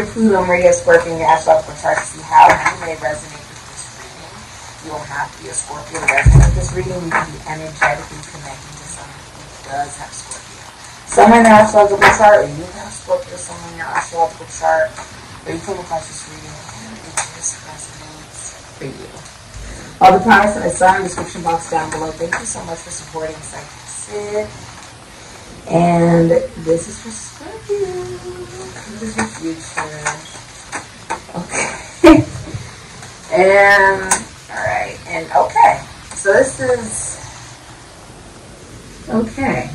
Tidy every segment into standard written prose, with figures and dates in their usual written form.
your Pluto, Meridian, Scorpio, and your astrological chart to see how you may resonate with this reading. You don't have to be a Scorpio to resonate with this reading. You can be energetically connecting to someone who does have Scorpio. Somewhere in their astrological chart, or you have Scorpio somewhere in your astrological chart, or you came across this reading, and it just resonates for you. All the products that I saw in the description box down below. Thank you so much for supporting Sikiksyd. And this is for Scorpio. This is your future. Okay. And, alright. And, okay. So this is, okay.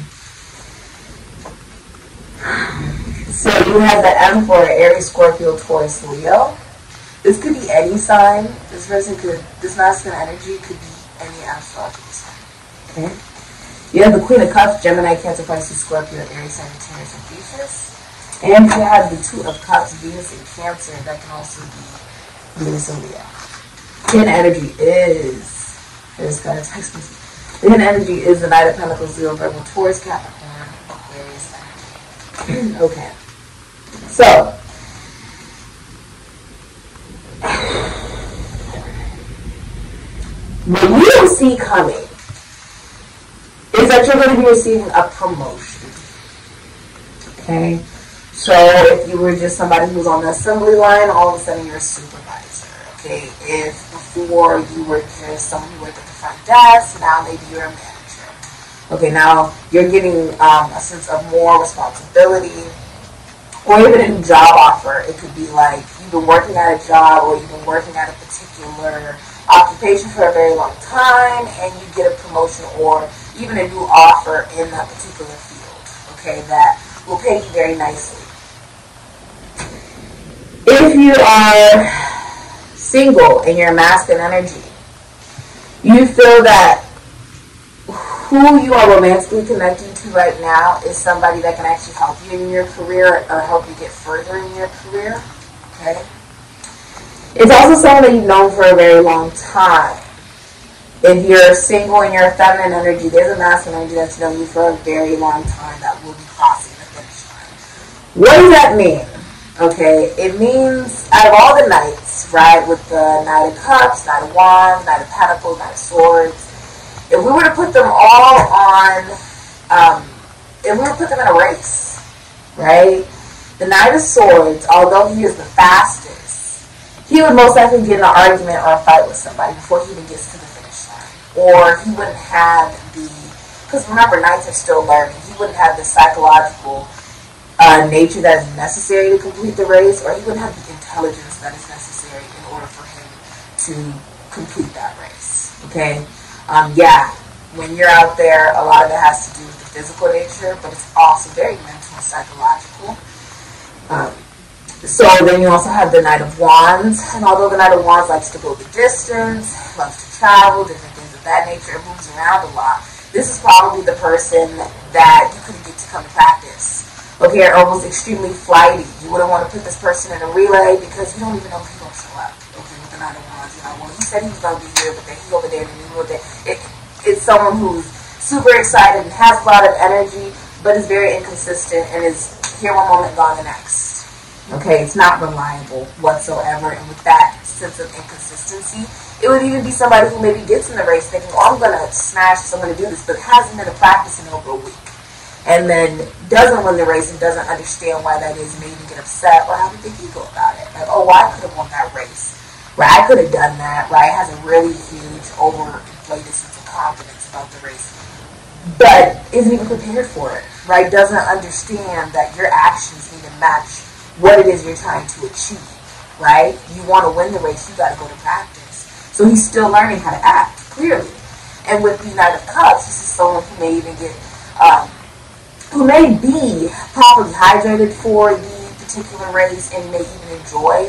So you have the Emperor, Aries, Scorpio, Taurus, Leo. This could be any sign. This person could, this masculine energy could be any astrological sign. Okay? You have the Queen of Cups, Gemini, Cancer, Pisces, Scorpio, Aries, Sagittarius, and Pisces. And you have the Two of Cups, Venus and Cancer. That can also be Venus and Leo. Hidden energy is, there's got a text message. The hidden energy is the Knight of Pentacles, Leo, Virgo, Taurus, Capricorn, Aquarius energy. Okay. So, what you don't see coming is that you're going to be receiving a promotion. Okay? So, if you were just somebody who was on the assembly line, all of a sudden you're a supervisor. Okay? If before you were just someone who worked at the front desk, now maybe you're a manager. Okay, now you're getting a sense of more responsibility, or even a new job offer. It could be like you've been working at a job, or you've been working at a particular occupation for a very long time, and you get a promotion or even a new offer in that particular field, okay, that will pay you very nicely. If you are single and you're masculine energy, you feel that who you are romantically connecting to right now is somebody that can actually help you in your career or help you get further in your career, okay? It's also someone that you've known for a very long time. If you're single and you're a feminine energy, there's a masculine energy that's known you for a very long time that will be crossing the finish line. What does that mean? Okay, it means out of all the knights, right, with the Knight of Cups, Knight of Wands, Knight of Pentacles, Knight of Swords, if we were to put them all on, if we were to put them in a race, right, the Knight of Swords, although he is the fastest, he would most likely get in an argument or a fight with somebody before he even gets to the finish line. Or he wouldn't have the, because remember, knights are still learning, he wouldn't have the psychological nature that is necessary to complete the race, or he wouldn't have the intelligence that is necessary in order for him to complete that race, okay? Yeah, when you're out there, a lot of it has to do with the physical nature, but it's also very mental and psychological. So then you also have the Knight of Wands, and although the Knight of Wands likes to go the distance, loves to travel, different things of that nature, it moves around a lot, this is probably the person that you couldn't get to come to practice. Okay, are almost extremely flighty. You wouldn't want to put this person in a relay because you don't even know if he's going to show up. Okay, with the Knight of Wands, you know, well, he said he was going to be here, but then he over there and he over there. It's someone who's super excited and has a lot of energy, but is very inconsistent and is here one moment, gone the next. Okay, it's not reliable whatsoever, and with that sense of inconsistency, it would even be somebody who maybe gets in the race thinking, oh, I'm going to smash, so I'm going to do this, but hasn't been practicing over a week. And then doesn't win the race and doesn't understand why that is, may even get upset or have a big ego about it. Like, oh, well, I could have won that race. Right? I could have done that. Right? Has a really huge, overinflated sense of confidence about the race. But isn't even prepared for it. Right? Doesn't understand that your actions need to match what it is you're trying to achieve. Right? You want to win the race, you got to go to practice. So he's still learning how to act, clearly. And with the Knight of Cups, this is someone who may even get... who may be properly hydrated for the particular race and may even enjoy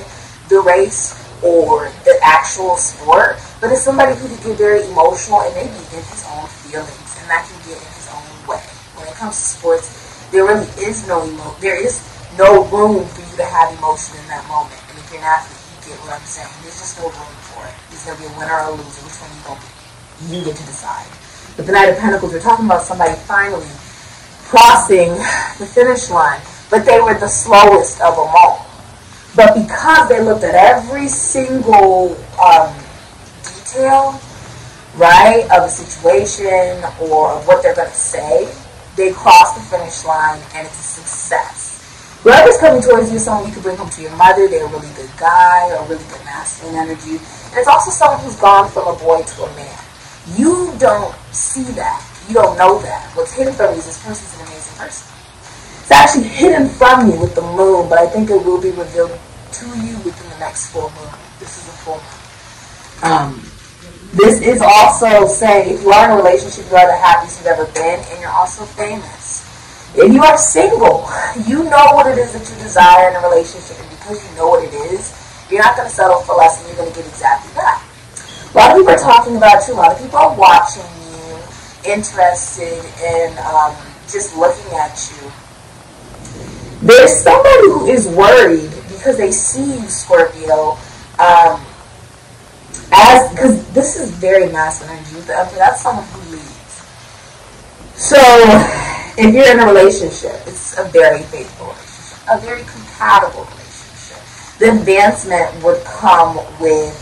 the race or the actual sport, but it's somebody who can get very emotional and maybe in his own feelings, and that can get in his own way. When it comes to sports, there really is no room for you to have emotion in that moment. And if you're an athlete, you get what I'm saying. There's just no room for it. There's going to be a winner or a loser. Which one you going to be? You get to decide. With the Knight of Pentacles, we're talking about somebody finally crossing the finish line, but they were the slowest of them all. But because they looked at every single detail, right, of a situation or of what they're going to say, they cross the finish line and it's a success. Whoever's coming towards you is someone you can bring home to your mother. They're a really good guy or a really good masculine energy. And it's also someone who's gone from a boy to a man. You don't see that. You don't know that. What's hidden from you is this person's an amazing person. It's actually hidden from you with the moon, but I think it will be revealed to you within the next full moon. This is a full moon. This is also saying, if you are in a relationship, you are the happiest you've ever been, and you're also famous. If you are single, you know what it is that you desire in a relationship, and because you know what it is, you're not going to settle for less, and you're going to get exactly that. A lot of people are talking about you. A lot of people are watching you, interested in just looking at you. There's somebody who is worried because they see you, Scorpio, because this is very masculine energy. That's someone who leads. So, if you're in a relationship, it's a very faithful relationship, a very compatible relationship. The advancement would come with,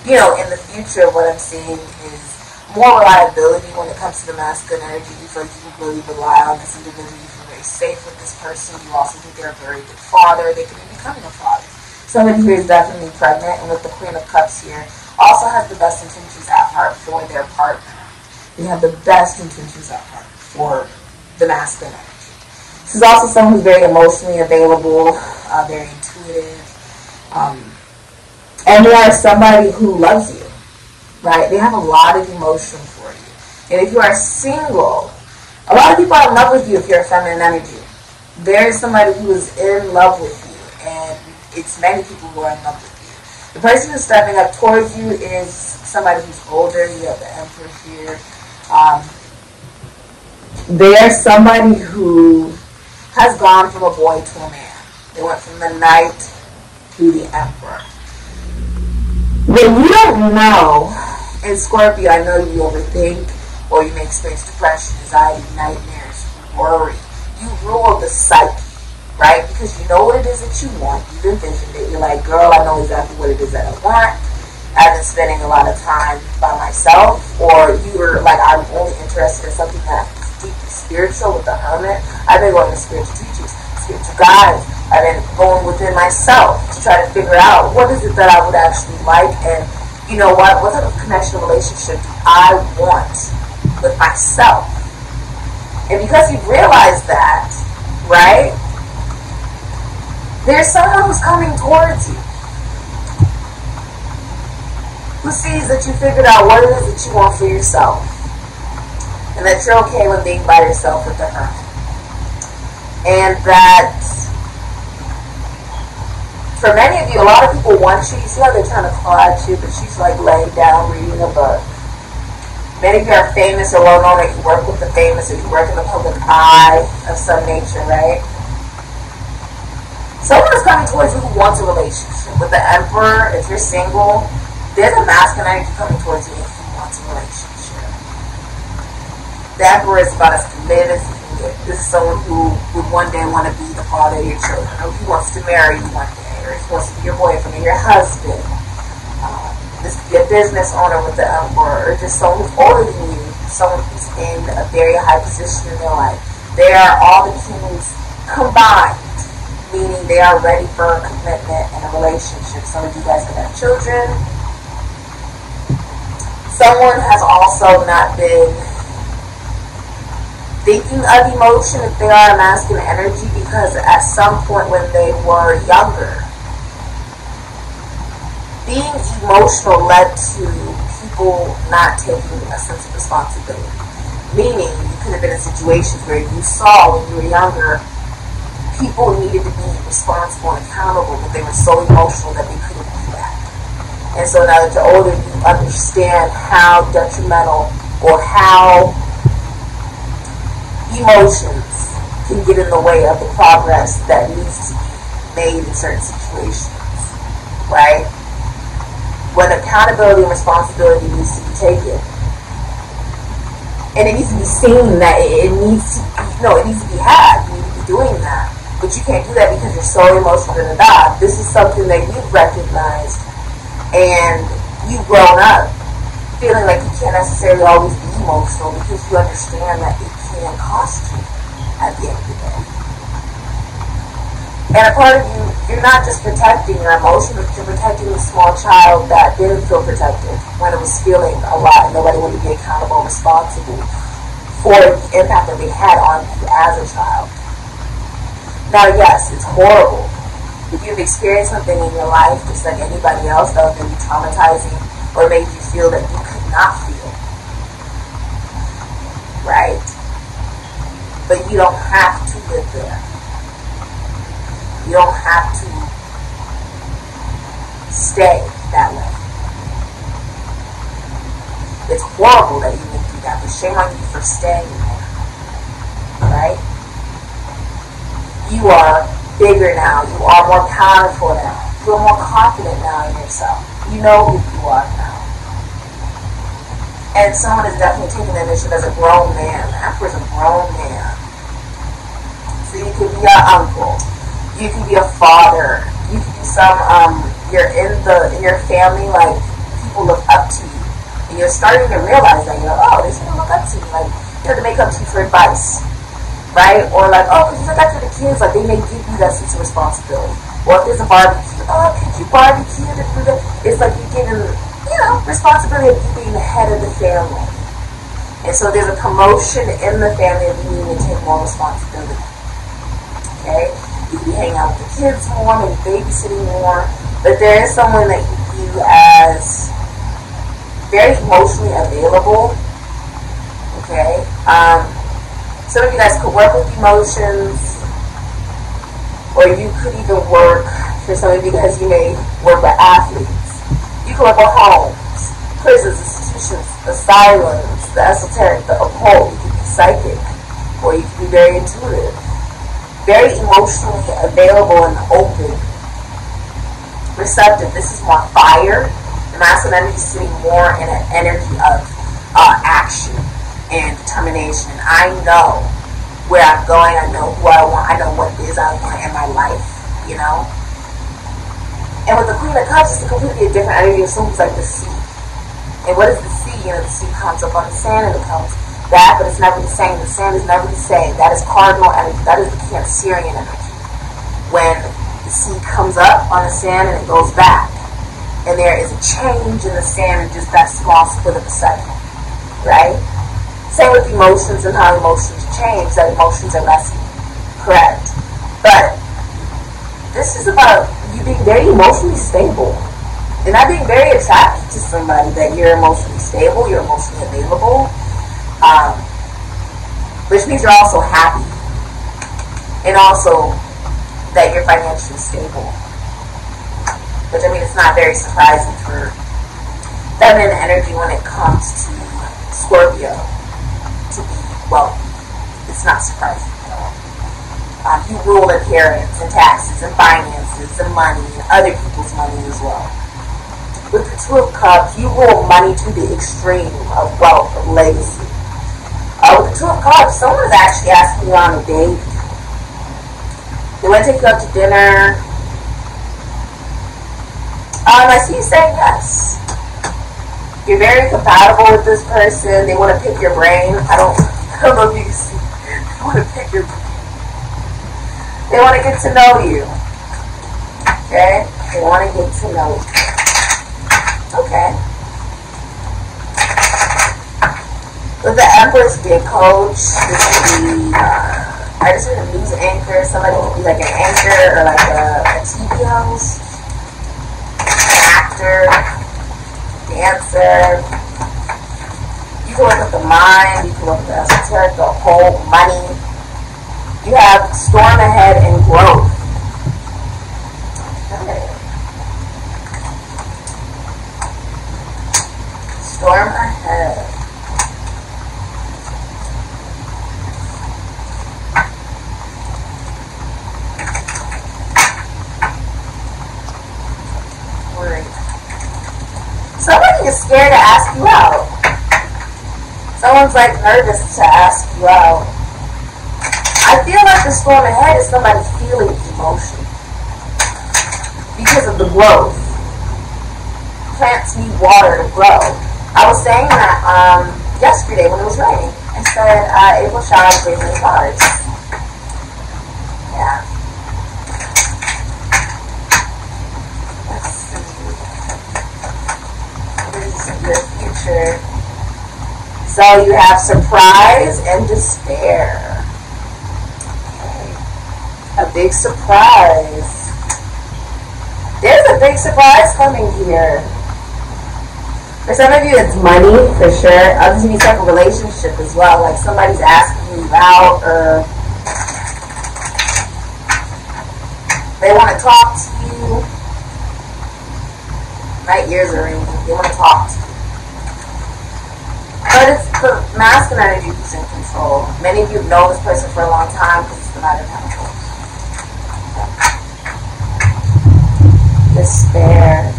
in the future, what I'm seeing is more reliability when it comes to the masculine energy. You feel like you can really rely on this individual. You feel very safe with this person. You also think they're a very good father. They could be becoming a father. Somebody who is definitely pregnant, and with the Queen of Cups here, also has the best intentions at heart for their partner. They have the best intentions at heart for the masculine energy. This is also someone who's very emotionally available, very intuitive, and they are somebody who loves you, right? They have a lot of emotion for you. And if you are single, a lot of people are in love with you if you're a feminine energy. There is somebody who is in love with you, and it's many people who are in love with you. The person who's stepping up towards you is somebody who's older. You have the Emperor here. They are somebody who has gone from a boy to a man. They went from the Knight to the Emperor. What you don't know, in Scorpio, I know you overthink, or you may experience depression, anxiety, nightmares, worry. You rule the psyche, right? Because you know what it is that you want. You've envisioned it. You're like, girl, I know exactly what it is that I want. I've been spending a lot of time by myself. Or you're like, I'm only interested in something that's deeply spiritual with the Hermit. I've been going to spiritual teachers, spiritual guides. I've been going within myself to try to figure out what is it that I would actually like, and you know what type of connection, relationship do I want with myself. And because you've realized that, right, there's someone who's coming towards you, who sees that you figured out what it is that you want for yourself, and that you're okay with being by yourself with the Hermit. And that, for many of you, a lot of people want you. You see how they're trying to claw at you, but she's like laying down reading a book. Many of you are famous or well known, or you work with the famous, or you work in the public eye of some nature, right? Someone is coming towards you who wants a relationship. With the Emperor, if you're single, there's a masculine energy coming towards you who wants a relationship. The Emperor is about as committed as he can get. This is someone who would one day want to be the father of your children, or he wants to marry you one day, or he wants to be your boyfriend or your husband. This could be a business owner with the Emperor, or just someone who's older than you, someone who's in a very high position in their life. They are all the kings combined, meaning they are ready for a commitment and a relationship. Some of you guys could have children. Someone has also not been thinking of emotion if they are a masculine energy, because at some point when they were younger, being emotional led to people not taking a sense of responsibility. Meaning, you could have been in situations where you saw when you were younger, people needed to be responsible and accountable, but they were so emotional that they couldn't do that. And so now that you're older, you understand how detrimental or how emotions can get in the way of the progress that needs to be made in certain situations, right? When accountability and responsibility needs to be taken, and it needs to be seen that it needs to be, it needs to be had. You need to be doing that. But you can't do that because you're so emotional to the dog. This is something that you've recognized and you've grown up feeling like you can't necessarily always be emotional because you understand that it can cost you at the end of the day. And a part of you, you're not just protecting your emotions, you're protecting the small child that didn't feel protected when it was feeling a lot and nobody wanted to be accountable and responsible for the impact that they had on you as a child. Now, yes, it's horrible. If you've experienced something in your life, just like anybody else, that was maybe traumatizing or made you feel that you could not feel, right? But you don't have to live there. You don't have to stay that way. It's horrible that you went through that, but shame on you for staying there, right? You are bigger now. You are more powerful now. You are more confident now in yourself. You know who you are now. And someone is definitely taking the initiative as a grown man. The Emperor's a grown man. So you could be an uncle. You could be a father. You could be some, you're in your family, like, people look up to you. And you're starting to realize that, you're like, oh, these people look up to me. Like, you know, they may come to you for advice. Right? Or like, oh, because you look after the kids, like they may give you that sense of responsibility. Or if there's a barbecue, oh, could you barbecue to do that? It's like you're giving, you know, responsibility of you being the head of the family. And so there's a promotion in the family of you needing to take more responsibility. Okay? You can be hanging out with the kids more, maybe babysitting more. But there is someone that you view as very emotionally available. Okay? Some of you guys could work with emotions, or you could even work, for some of you guys, you may work with athletes. You could work with homes, prisons, institutions, asylums, the esoteric, the occult. You could be psychic, or you could be very intuitive, very emotionally available and open, receptive. This is more fire. The masculine energy is sitting more in an energy of action and determination. And I know where I'm going. I know who I want. I know what it is I want in my life, you know. And with the Queen of Cups, it's a completely different energy. It's almost like the sea. And what is the sea? You know, the sea comes up on the sand and it becomes that, but it's never the same. The sand is never the same. That is cardinal energy. That is the Cancerian energy. When the sea comes up on the sand and it goes back, and there is a change in the sand in just that small split of a second, right? Same with emotions and how emotions change, that emotions are less correct. But this is about you being very emotionally stable. And not being very attracted to somebody, that you're emotionally stable, you're emotionally available, which means you're also happy. And also that you're financially stable. Which, I mean, it's not very surprising for feminine energy when it comes to Scorpio to be wealthy. It's not surprising at all. You rule inheritance and taxes and finances and money and other people's money as well. With the Two of Cups, you rule money to the extreme of wealth, of legacy. With the Two of Cups, someone is actually asking you on a date. They want to take you out to dinner. I see you saying yes. You're very compatible with this person. They want to pick your brain. I don't know if you can see. They want to pick your brain. They want to get to know you. Okay? They want to get to know you. Okay. With the Empress, be a coach. This could be, I just heard a news anchor. Somebody could be like an anchor or like a TV host. Actor, dancer. You can work with the mind, you can work with the esoteric, the whole money. You have storm ahead and growth. Okay. Storm ahead. Somebody is scared to ask you out. Someone's like nervous to ask you out. I feel like the storm ahead is somebody feeling emotion because of the growth. Plants need water to grow. I was saying that yesterday when it was raining. I said April showers bring many flowers. Yeah. Let's see. This is the future. So you have surprise and despair. Okay. A big surprise. There's a big surprise coming here. For some of you, it's money, for sure. Others of you, it's like a relationship as well. Like somebody's asking you out, or they want to talk to you. My ears are ringing. They want to talk to you. But it's the masculine energy who's in control. Many of you know this person for a long time because it's the Knight of Pentacles. Despair.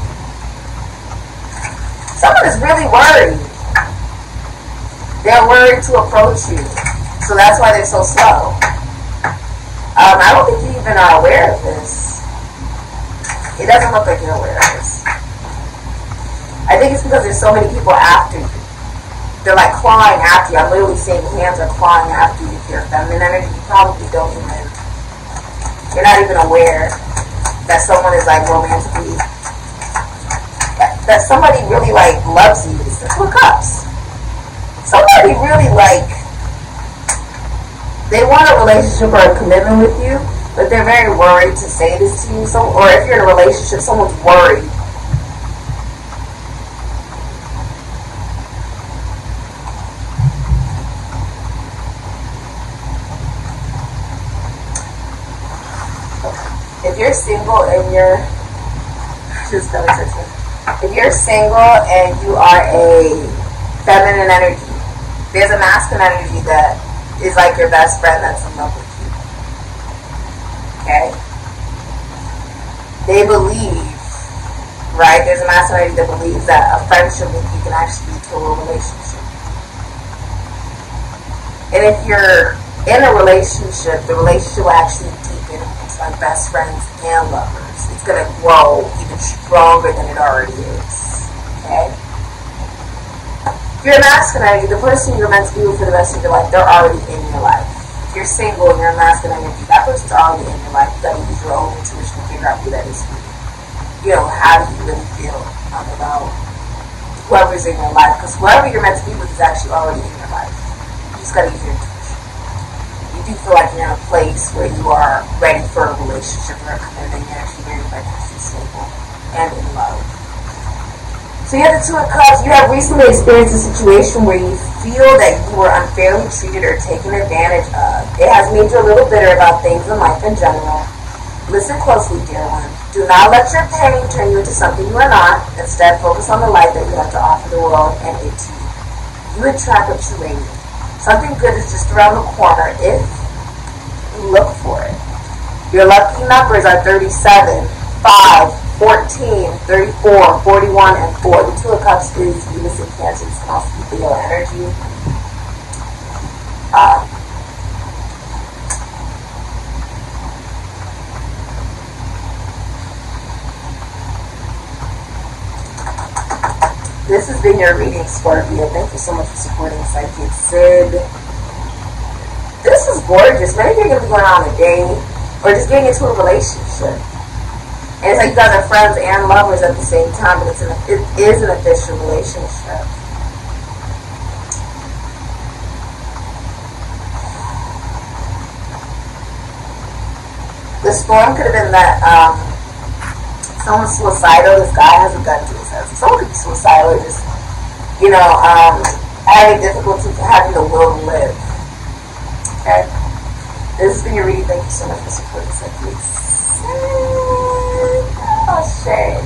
Someone is really worried. They're worried to approach you. So that's why they're so slow. I don't think you even are aware of this. It doesn't look like you're aware of this. I think it's because there's so many people after you. They're like clawing after you. I'm literally seeing hands are clawing after you. If you're feminine energy, you probably don't even, you're not even aware that someone is like romantically, that somebody really like loves you. It's the Two of Cups. Somebody really like, they want a relationship or a commitment with you, but they're very worried to say this to you. So, or if you're in a relationship, someone's worried. If you're single and you're just if you're single and you are a feminine energy, there's a masculine energy that is like your best friend that's in love with you. Okay? They believe, right? There's a masculine energy that believes that a friendship with you can actually lead to a relationship. And if you're in a relationship, the relationship will actually deepen into like best friends and lovers. It's going to grow even stronger than it already is. Okay? If you're a masculine energy, the person you're meant to be with for the rest of your life, they're already in your life. If you're single and you're a masculine energy, that person's already in your life. You got to use your own intuition to figure out who that is for you. You know, how do you really feel about whoever's in your life? Because whoever you're meant to be with is actually already in your life. You just got to use your intuition. You do feel like you're in a place where you are ready for a relationship or a commitment. You're actually very financially stable and in love. So you have the Two of Cups. You have recently experienced a situation where you feel that you were unfairly treated or taken advantage of. It has made you a little bitter about things in life in general. Listen closely, dear one. Do not let your pain turn you into something you are not. Instead, focus on the light that you have to offer the world and it to you. You attract what you radiate. Something good is just around the corner if you look for it. Your lucky numbers are 37, 5, 14, 34, 41, and 4. The Two of Cups is Venus and Cancer. It's can also be Leo energy. This has been your reading, Scorpio. Thank you so much for supporting Sikiksyd. This is gorgeous. Maybe you're going to be going on a date or just getting into a relationship. And it's like you guys are friends and lovers at the same time, but it is an official relationship. The storm could have been that someone's suicidal. This guy has a gun to his head. Someone could be suicidal or just, you know, having difficulty having the will to live. Okay? This has been your reading. Thank you so much for supporting Sikiksyd. Oh, shit.